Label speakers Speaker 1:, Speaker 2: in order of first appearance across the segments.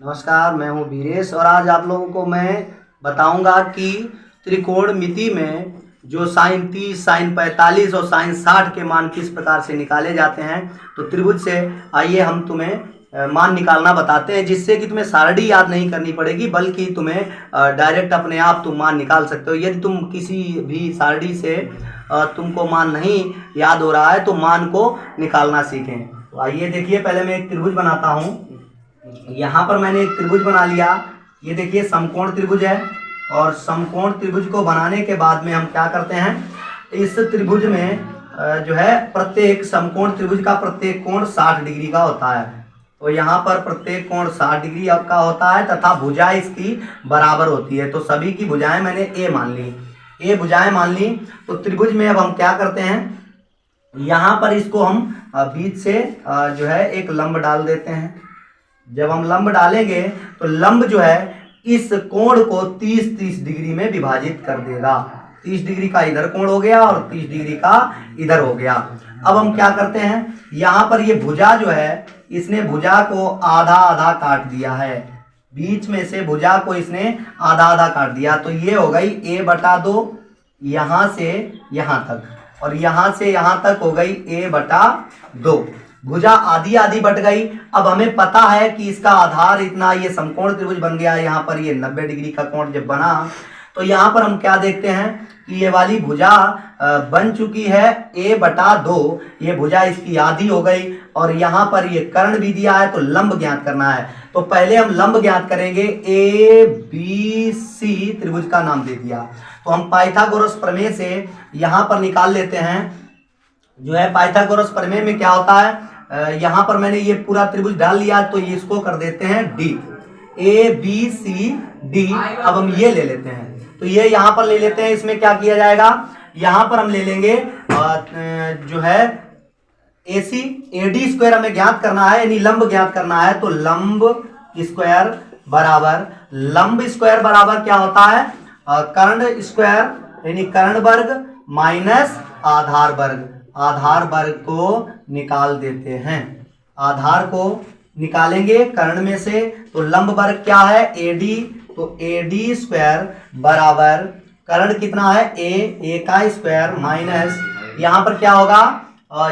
Speaker 1: नमस्कार, मैं हूं वीरेश और आज आप लोगों को मैं बताऊंगा कि त्रिकोणमिति में जो साइन 30, साइन 45 और साइन 60 के मान किस प्रकार से निकाले जाते हैं। तो त्रिभुज से आइए हम तुम्हें मान निकालना बताते हैं, जिससे कि तुम्हें सारणी याद नहीं करनी पड़ेगी, बल्कि तुम्हें डायरेक्ट अपने आप तुम मान निकाल सकते हो। यदि तुम किसी भी सारणी से तुमको मान नहीं याद हो रहा है तो मान को निकालना सीखें। तो आइए देखिए, पहले मैं एक त्रिभुज बनाता हूँ। यहाँ पर मैंने एक त्रिभुज बना लिया। ये देखिए समकोण त्रिभुज है, और समकोण त्रिभुज को बनाने के बाद में हम क्या करते हैं, इस त्रिभुज में जो है प्रत्येक समकोण त्रिभुज का प्रत्येक कोण 60 डिग्री का होता है। तो यहाँ पर प्रत्येक कोण 60 डिग्री का होता है तथा भुजा इसकी बराबर होती है। तो सभी की भुजाएं मैंने ए मान ली, ए भुजाएं मान ली। तो त्रिभुज में अब हम क्या करते हैं, यहाँ पर इसको हम बीच से जो है एक लंब डाल देते हैं। जब हम लंब डालेंगे तो लंब जो है इस कोण को 30-30 डिग्री में विभाजित कर देगा। 30 डिग्री का इधर कोण हो गया और 30 डिग्री का इधर हो गया। अब हम क्या करते हैं, यहाँ पर ये भुजा जो है, इसने भुजा को आधा आधा काट दिया है। बीच में से भुजा को इसने आधा आधा काट दिया। तो ये हो गई a/2, यहाँ से यहाँ तक, और यहाँ से यहाँ तक हो गई a/2। भुजा आधी आधी बट गई। अब हमें पता है कि इसका आधार इतना, ये समकोण त्रिभुज बन गया। यहाँ पर ये 90 डिग्री का कोण जब बना, तो यहाँ पर हम क्या देखते हैं कि ये वाली भुजा बन चुकी है a/2। ये भुजा इसकी आधी हो गई, और यहाँ पर ये कर्ण भी दिया है। तो लंब ज्ञात करना है। तो पहले हम लंब ज्ञात करेंगे। ABC त्रिभुज का नाम दे दिया। तो हम पाइथागोरस प्रमेय से यहाँ पर निकाल लेते हैं। जो है पाइथागोरस प्रमेय में क्या होता है, यहाँ पर मैंने ये पूरा त्रिभुज डाल लिया, तो इसको कर देते हैं D, ABCD। अब हम ये ले लेते हैं, तो ये यहाँ पर ले लेते हैं। इसमें क्या किया जाएगा, यहाँ पर हम ले लेंगे जो है AC, AD² हमें ज्ञात करना है, यानी लंब ज्ञात करना है। तो लंब स्क्वायर बराबर क्या होता है, कर्ण स्क्वायर यानी कर्ण वर्ग माइनस आधार वर्ग। आधार वर्ग को निकाल देते हैं। आधार को निकालेंगे कर्ण में से, तो लंब वर्ग क्या है AD। तो AD² बराबर कर्ण कितना है a का स्क्वायर माइनस यहाँ पर क्या होगा,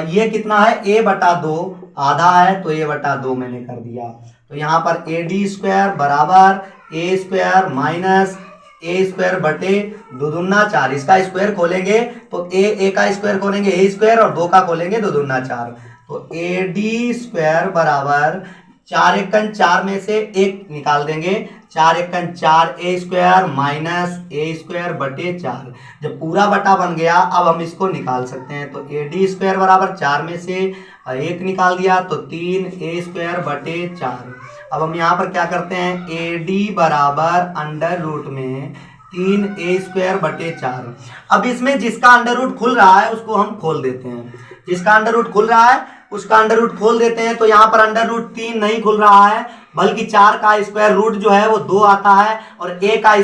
Speaker 1: ये कितना है a/2, आधा है तो a/2 मैंने कर दिया। तो यहाँ पर AD² बराबर a² माइनस a² बटे 2 दूना 4। इसका स्क्वायर खोलेंगे तो a का स्क्वायर खोलेंगे a², और 2 का खोलेंगे 2 दूना 4। तो AD² बराबर 4 एकन 4 में से 1 निकाल देंगे। 4 एकन 4 a² माइनस a² बटे 4। जब पूरा बटा बन गया, अब हम इसको निकाल सकते हैं। तो AD² बराबर 4 में से 1 निकाल दिया, तो 3 a² बटे 4। अब हम यहाँ पर क्या करते हैं, AD बराबर अंडर रूट में 3 a² बटे 4। अब इसमें जिसका अंडर रूट खुल रहा है उसको हम खोल देते हैं। जिसका अंडर रूट खुल रहा है उसका अंडर रूट खोल देते हैं। तो यहाँ पर अंडर रूट 3 नहीं खुल रहा है, बल्कि 4 का स्क्वायर रूट जो है वो 2 आता है, और a² का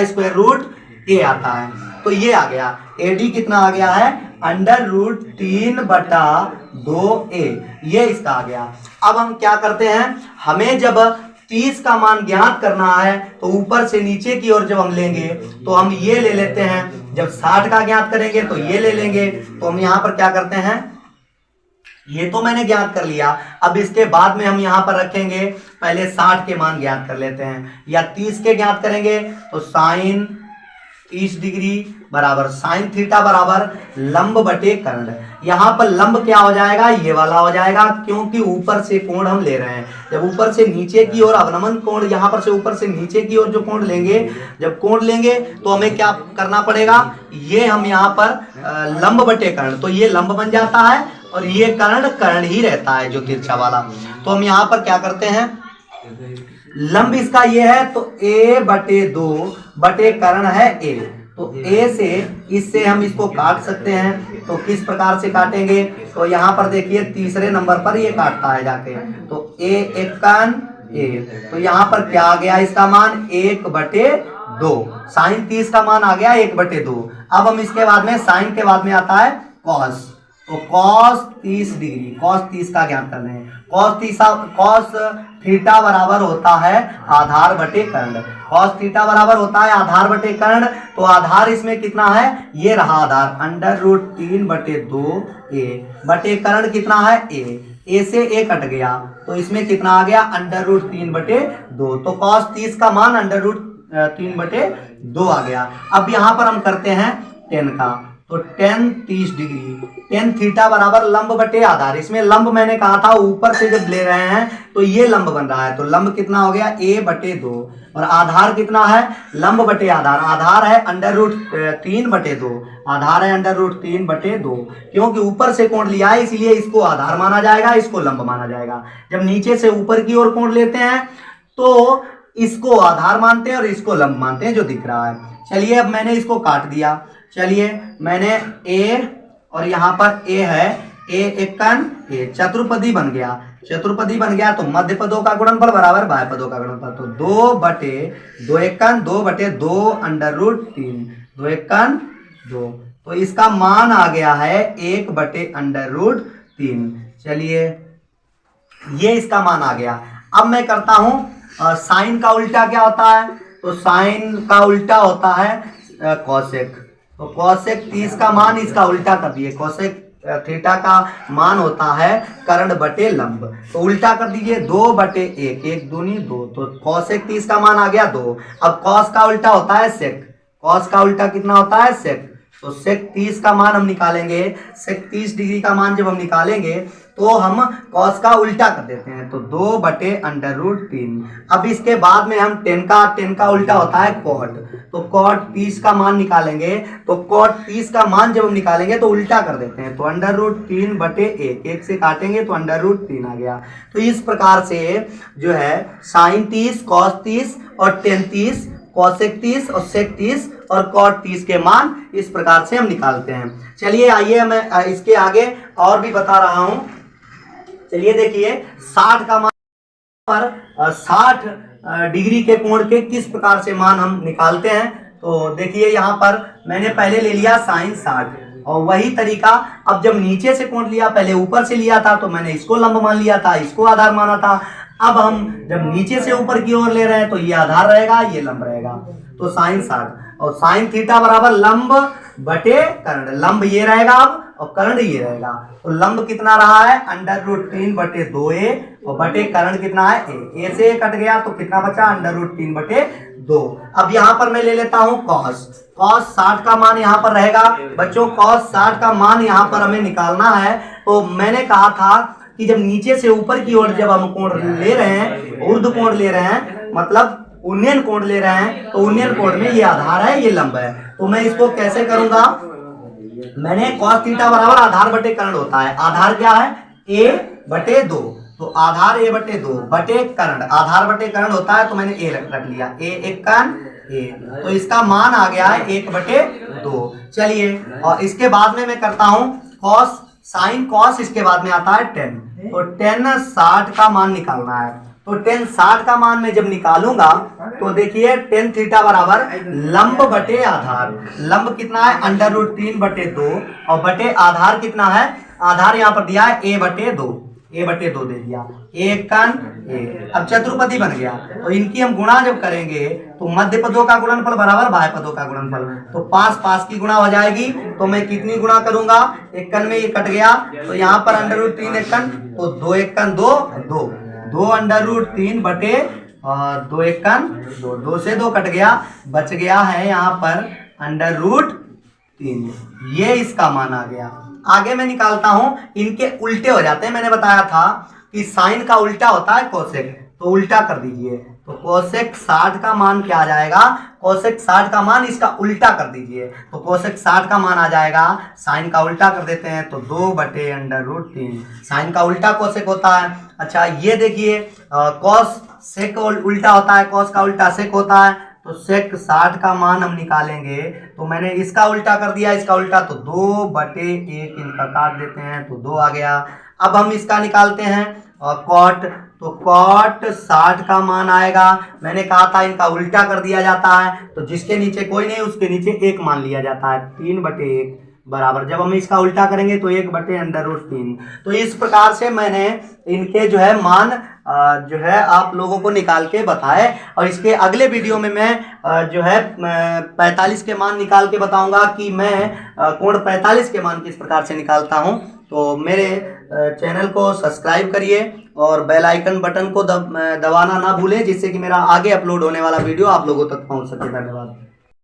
Speaker 1: स्क्वायर रूट a आता है। तो ये आ गया AD कितना आ गया है, अंडर रूट 3/2a, ये इसका आ गया। अब हम क्या करते हैं, हमें जब 30 का मान ज्ञात करना है तो ऊपर से नीचे की ओर जब हम लेंगे तो हम ये ले लेते हैं। जब 60 का ज्ञात करेंगे तो ये ले लेंगे। तो हम यहाँ पर क्या करते हैं, ये तो मैंने ज्ञात कर लिया। अब इसके बाद में हम यहाँ पर रखेंगे, पहले 60 के मान ज्ञात कर लेते हैं, या 30 के ज्ञात करेंगे। तो साइन 30 डिग्री बराबर साइन थीटा बराबर लंब बटे कर्ण। यहाँ पर लंब क्या हो जाएगा, ये वाला हो जाएगा, क्योंकि ऊपर से कोण हम ले रहे हैं। जब ऊपर से नीचे की ओर अवनमन कोण, यहाँ पर से ऊपर से नीचे की ओर जो कोण लेंगे, जब कोण लेंगे तो हमें क्या करना पड़ेगा, ये हम यहाँ पर लंब बटे कर्ण, तो ये लंब बन जाता है, और ये कर्ण ही रहता है जो तिरछा वाला। तो हम यहाँ पर क्या करते हैं, लंब इसका ये है, तो a/2 बटे कर्ण है a। तो a से इससे हम इसको काट सकते हैं। तो किस प्रकार से काटेंगे, तो यहाँ पर देखिए तीसरे नंबर पर ये काटता है जाके। तो a एकन a, तो यहाँ पर क्या आ गया, इसका मान 1/2। साइन 30 का मान आ गया 1/2। अब हम इसके बाद में साइन के बाद में आता है कॉस। तो cos 30 डिग्री, cos 30 का ज्ञात कर रहे हैं। cos थीटा बराबर होता है आधार बटे कर्ण। cos थीटा बराबर होता है आधार बटे कर्ण। तो आधार इसमें कितना है, ये रहा आधार, √3/2 a बटे कर्ण कितना है a से a कट गया तो इसमें कितना आ गया, √3/2। तो cos 30 का मान √3/2 आ गया। अब यहाँ पर हम करते हैं tan का, तो tan 30 डिग्री, tan थीटा बराबर लंब बटे आधार। इसमें लंब मैंने कहा था ऊपर से जब ले रहे हैं तो ये लंब बन रहा है, तो लंब कितना हो गया a/2 और आधार कितना है, लंब बटे आधार। आधार है √3/2, आधार है √3/2, क्योंकि ऊपर से कोण लिया है इसलिए इसको आधार माना जाएगा, इसको लंब माना जाएगा। जब नीचे से ऊपर की ओर कोण लेते हैं तो इसको आधार मानते हैं और इसको लंब मानते हैं, जो दिख रहा है। चलिए अब मैंने इसको काट दिया। चलिए मैंने a और यहाँ पर a है, a एकन a चतुर्पदी बन गया, चतुर्पदी बन गया तो मध्य पदों का गुणनफल बराबर बाह्य पदों का गुणनफल। तो 2/2 एकन 2/2 √3, 2 एकन 2, तो इसका मान आ गया है 1/√3। चलिए ये इसका मान आ गया। अब मैं करता हूं साइन का उल्टा क्या होता है, तो साइन का उल्टा होता है कॉसेक। तो कॉसेक 30 का मान इसका उल्टा कर दिए, कॉसेक थीटा का मान होता है कर्ण बटे लंब, तो उल्टा कर दीजिए 2/1, 1 दूनी 2, तो कॉसेक 30 का मान आ गया 2। अब कॉस का उल्टा होता है सेक, कॉस का उल्टा कितना होता है सेक, तो सेक 30 का मान हम निकालेंगे, सेक 30 डिग्री का मान जब हम निकालेंगे तो हम कॉस का उल्टा कर देते हैं, तो 2/√3। अब इसके बाद में हम टेन का उल्टा होता है कॉट, तो कॉट 30 का मान निकालेंगे, तो कॉट 30 का मान जब हम निकालेंगे तो उल्टा कर देते हैं, तो √3/1, 1 से काटेंगे तो √3 आ गया। तो इस प्रकार से जो है साइन 30, कॉस 30 और टेन 30, कॉसेक 30 और सेक 30 और कॉट 30 के मान इस प्रकार से हम निकालते हैं। चलिए आइए मैं इसके आगे और भी बता रहा हूं। चलिए देखिए 60 का मान पर 60 डिग्री के कोण के किस प्रकार से मान हम निकालते हैं। तो देखिए यहाँ पर मैंने पहले ले लिया साइन 60 और वही तरीका अब जब नीचे से कोण लिया, पहले ऊपर से लिया था तो मैंने इसको लंब मान लिया था, इसको आधार माना था। अब हम जब नीचे से ऊपर की ओर ले रहे हैं तो ये आधार रहेगा, ये लंब रहेगा, तो साइन 60 और साइन थीटा बराबर लंब बटे कर्ण, लंब ये रहेगा अब और कर्ण ये रहेगा। तो लंब कितना रहा है √3/2a और बटे कर्ण कितना है a से कट गया तो कितना बचा √3/2। अब यहाँ पर मैं ले लेता हूँ कॉस 60 का मान यहाँ पर रहेगा। बच्चों कॉस 60 का मान यहाँ पर हमें निकालना है। तो मैंने कहा था कि जब नीचे से ऊपर की ओर जब हम कोण ले रहे हैं, ऊर्ध्व कोण ले रहे हैं, मतलब उन्नयन कोण ले रहे हैं, तो उन्नयन कोण में ये आधार है, ये लंब है। तो मैं इसको कैसे करूंगा, मैंने cos थीटा बराबर आधार बटे कर्ण होता है, आधार क्या है a/2, तो आधार a/2 बटे कर्ण, आधार बटे कर्ण होता है, तो मैंने a रख लिया, a एकन a, तो इसका मान आ गया है 1/2। चलिए और इसके बाद में मैं करता हूं cos साइन cos, इसके बाद में आता है tan, तो tan 60 का मान निकालना है। तो tan 60 का मान मैं जब निकालूंगा तो देखिए tan थीटा बराबर लंब बटे आधार, लंब कितना है √3/2 और बटे आधार कितना है, आधार यहाँ पर दिया है a/2 दे दिया, एकन a। अब चतुर्पदी बन गया तो इनकी हम गुणा जब करेंगे तो मध्य पदों का गुणनफल बराबर बाह्य पदों का गुणनफल, तो 5 की गुणा हो जाएगी। तो मैं कितनी गुणा करूंगा, एकन में ये कट गया तो यहाँ पर √3 एकन, तो 2 एकन 2 √3/2 एकन 2 से 2 कट गया, बच गया है यहाँ पर √3, ये इसका मान आ गया। आगे मैं निकालता हूं, इनके उल्टे हो जाते हैं। मैंने बताया था कि साइन का उल्टा होता है कोसेक, तो उल्टा कर दीजिए, तो कोसेक 60 का मान क्या आ जाएगा, कोसेक 60 का मान इसका उल्टा कर दीजिए, तो कोसेक 60 का मान आ जाएगा, साइन का उल्टा कर देते हैं तो 2/√3, साइन का उल्टा कोसेक होता है। अच्छा ये देखिए कॉस सेक उल्टा होता है, कॉस का उल्टा सेक होता है, तो सेक 60 का मान हम निकालेंगे, तो मैंने इसका उल्टा कर दिया, इसका उल्टा, तो 2/1 इनका काट देते हैं तो 2 आ गया। अब हम इसका निकालते हैं कॉट, तो कॉट 60 का मान आएगा, मैंने कहा था इनका उल्टा कर दिया जाता है, तो जिसके नीचे कोई नहीं उसके नीचे 1 मान लिया जाता है, 3/1 बराबर, जब हम इसका उल्टा करेंगे तो 1/√3। तो इस प्रकार से मैंने इनके जो है मान जो है आप लोगों को निकाल के बताए। और इसके अगले वीडियो में मैं जो है 45 के मान निकाल के बताऊंगा कि मैं कोण 45 के मान किस प्रकार से निकालता हूं। तो मेरे चैनल को सब्सक्राइब करिए और बेल आइकन बटन को दबाना ना भूलें, जिससे कि मेरा आगे अपलोड होने वाला वीडियो आप लोगों तक पहुंच सके। धन्यवाद।